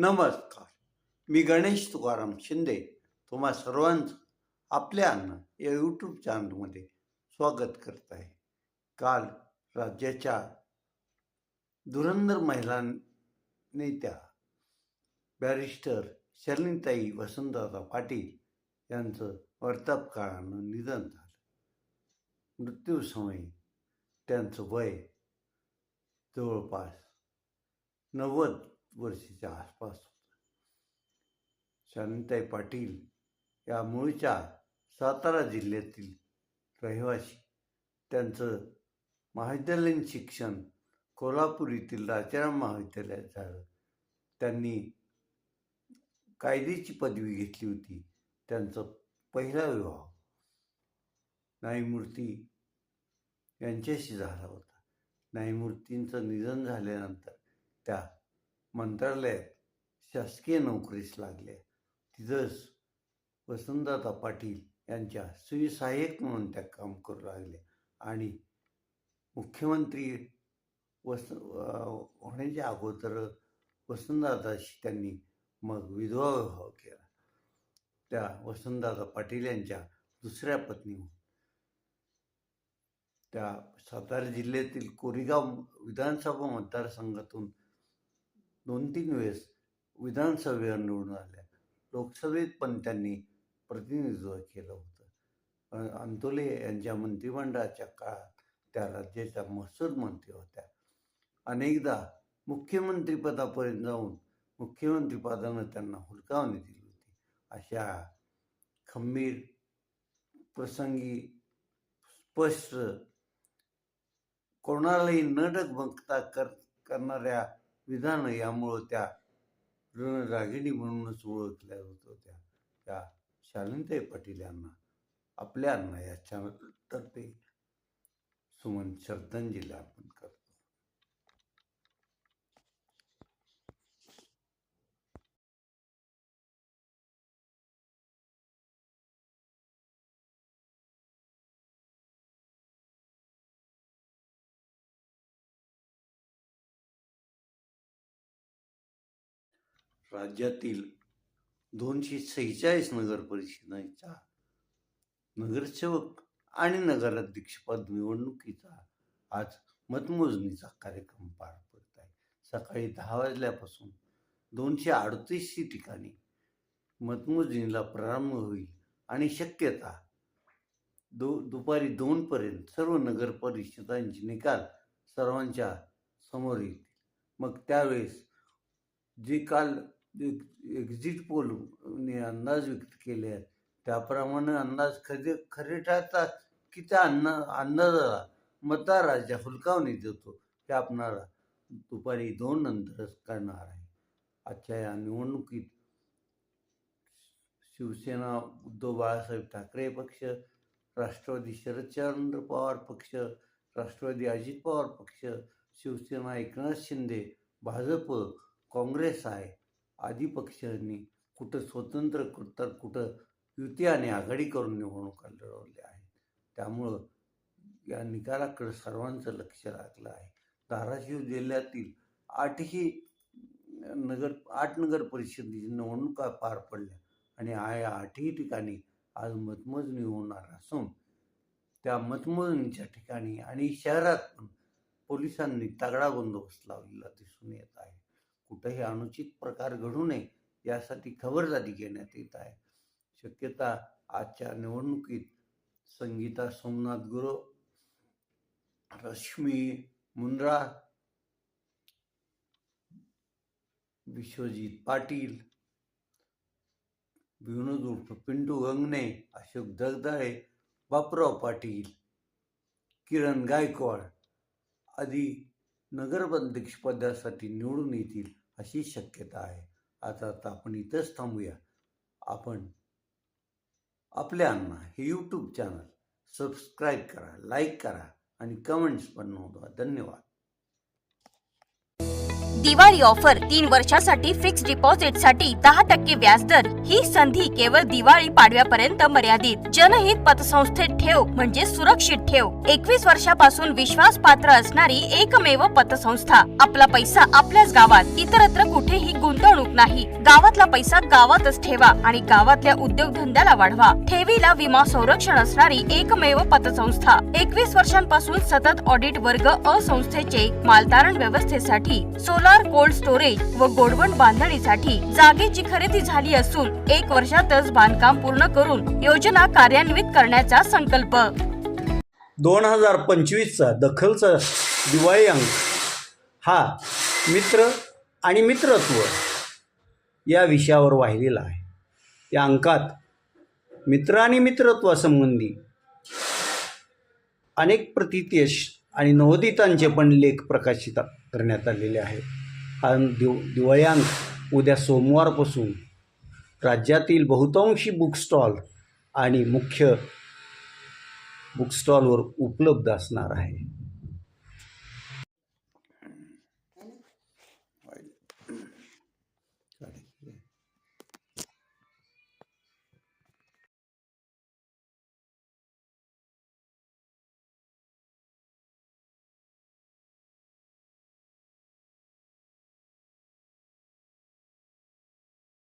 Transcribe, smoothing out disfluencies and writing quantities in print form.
नमस्कार. मी गणेश तुकाराम शिंदे तुम्हा सर्वांचं आपल्या अन्न या यूट्यूब चॅनलमध्ये स्वागत करत आहे. काल राज्याच्या धुरंधर महिला नेत्या बॅरिस्टर शर्लिनताई वसंतदादा पाटील यांचं वृद्धापकाळानं निधन झालं. मृत्यूसमयी त्यांचं वय जवळपास 90 वर्षाच्या आसपास होतं. शर्लिनताई पाटील या मूळच्या सातारा जिल्ह्यातील रहिवासी. त्यांचं महाविद्यालयीन शिक्षण कोल्हापूर येथील राजाराम महाविद्यालयात झालं. त्यांनी कायद्याची पदवी घेतली होती. त्यांचा पहिला विवाह न्यायमूर्ती यांच्याशी झाला होता. न्यायमूर्तींचं निधन झाल्यानंतर त्या मंत्रालयात शासकीय नोकरीस लागल्या. तिथंच वसंतदादा पाटील यांच्या सुविसहाय्यक म्हणून त्या काम करू लागल्या आणि मुख्यमंत्री होण्याच्या अगोदर वसंतदादाशी त्यांनी मग विधवा विवाह केला. त्या वसंतदादा पाटील यांच्या दुसऱ्या पत्नी. त्या सातारा जिल्ह्यातील कोरेगाव विधानसभा मतदारसंघातून 2-3 वेळेस विधानसभेवर निवडून आल्या. लोकसभेत पण त्यांनी प्रतिनिधित्व केलं होतं. अंतोले यांच्या मंत्रिमंडळाच्या काळात त्या राज्याच्या महसूल मंत्री होत्या. अनेकदा मुख्यमंत्रीपदापर्यंत जाऊन मुख्यमंत्रीपदानं त्यांना हुलकावणी दिली होती. अशा खंबीर, प्रसंगी स्पष्ट, कोणालाही न डगमगता करणाऱ्या विधानं यामुळं त्या रणरागिणी म्हणूनच ओळखल्या जात होत्या. त्या शर्लिनताई पाटील यांना आपल्या अण्णा या चॅनलतर्फे सुमन श्रद्धांजली अर्पण करतो. राज्यातील 246 नगर परिषदांच्या नगरसेवक आणि नगराध्यक्षपद निवडणुकीचा आज मतमोजणीचा कार्यक्रम पार पडत आहे. सकाळी 10 वाजल्यापासून 238 ठिकाणी मतमोजणीला प्रारंभ होईल आणि शक्यता दुपारी 2 पर्यंत सर्व नगर परिषदांचे निकाल सर्वांच्या समोर येतील. मग त्यावेळेस जे काल एक्झिट पोलने अंदाज व्यक्त केले आहेत त्याप्रमाणे अंदाज खरे ठरतात की त्या अंदाजाला मतदार राज्य हुलकावणी देतो हे आपणाला दुपारी 2 नंतरच कळणार आहे. आजच्या या निवडणुकीत शिवसेना उद्धव बाळासाहेब ठाकरे पक्ष, राष्ट्रवादी शरदचंद्र पवार पक्ष, राष्ट्रवादी अजित पवार पक्ष, शिवसेना एकनाथ शिंदे, भाजप, काँग्रेस आहे आदी पक्षांनी कुठं स्वतंत्र तर कुठं युती आणि आघाडी करून निवडणुका लढवल्या आहेत. त्यामुळं या निकालाकडे सर्वांचं लक्ष लागलं आहे. धाराशिव जिल्ह्यातील 8 नगर परिषदेची निवडणुका पार पडल्या आणि या 8ही ठिकाणी आज मतमोजणी होणार असून त्या मतमोजणीच्या ठिकाणी आणि शहरात पण पोलिसांनी तगडा बंदोबस्त लावलेला दिसून येत आहे. कुठेही अनुचित प्रकार घडू नये यासाठी खबरदारी घेण्यात येत आहे. शक्यता आजच्या निवडणुकीत संगीता सोमनाथ गुरव, रश्मी मुंद्रा, विश्वजित पाटील, विनोद उर्फ पिंटू गंगणे, अशोक जगदाळे, बापूराव पाटील, किरण गायकवाड आदी नगराध्यक्षपदासाठी निवडून येतील अशी शक्यता आहे. आता आपण इथंच थांबूया. आपण आपल्या अण्णा हे यूट्यूब चॅनल सबस्क्राईब करा, लाईक करा आणि कमेंट्स पण नोंदवा. धन्यवाद. दिवाळी ऑफर 3 वर्षासाठी फिक्स डिपॉझिट साठी 10% व्याजदर। ही संधी केवळ दिवाळी पाडव्यापर्यंत मर्यादित। जनहित पतसंस्थेत ठेव म्हणजे सुरक्षित ठेव। 21 वर्षापासून विश्वास पात्र असणारी एकमेव पतसंस्था। आपला पैसा आपल्याच गावात, इतरत्र कुठेही गुंतवणूक नाही। गावातला पैसा गावातच ठेवा आणि गावातल्या उद्योगधंद्याला वाढवा। ठेवीला विमा संरक्षण असणारी एकमेव पतसंस्था। 21 वर्षांपासून सतत ऑडिट वर्ग अ संस्थेचे मालधारण व्यवस्थेसाठी सोलार कोल्ड स्टोरेज व गोडवण बांधणीसाठी जागेची खरेदी झाली असून 1 वर्षातच बांधकाम पूर्ण करून योजना कार्यान्वित करण्याचा संकल्प। 2025चा दखलचा दिवाळी अंक हा मित्र आणि मित्रत्व या विषयावर वाहिलेला आहे। या अंकात मित्र आणि मित्रत्वासंबंधी अनेक प्रतितेश आणि नवोदितांचे पण लेख प्रकाशित करण्यात आलेले आहेत। हा दिवाळी अंक उद्या सोमवारपासून राज्यातील बहुतांशी बुक स्टॉल आणि मुख्य बुक स्टॉलवर उपलब्ध असणार आहे।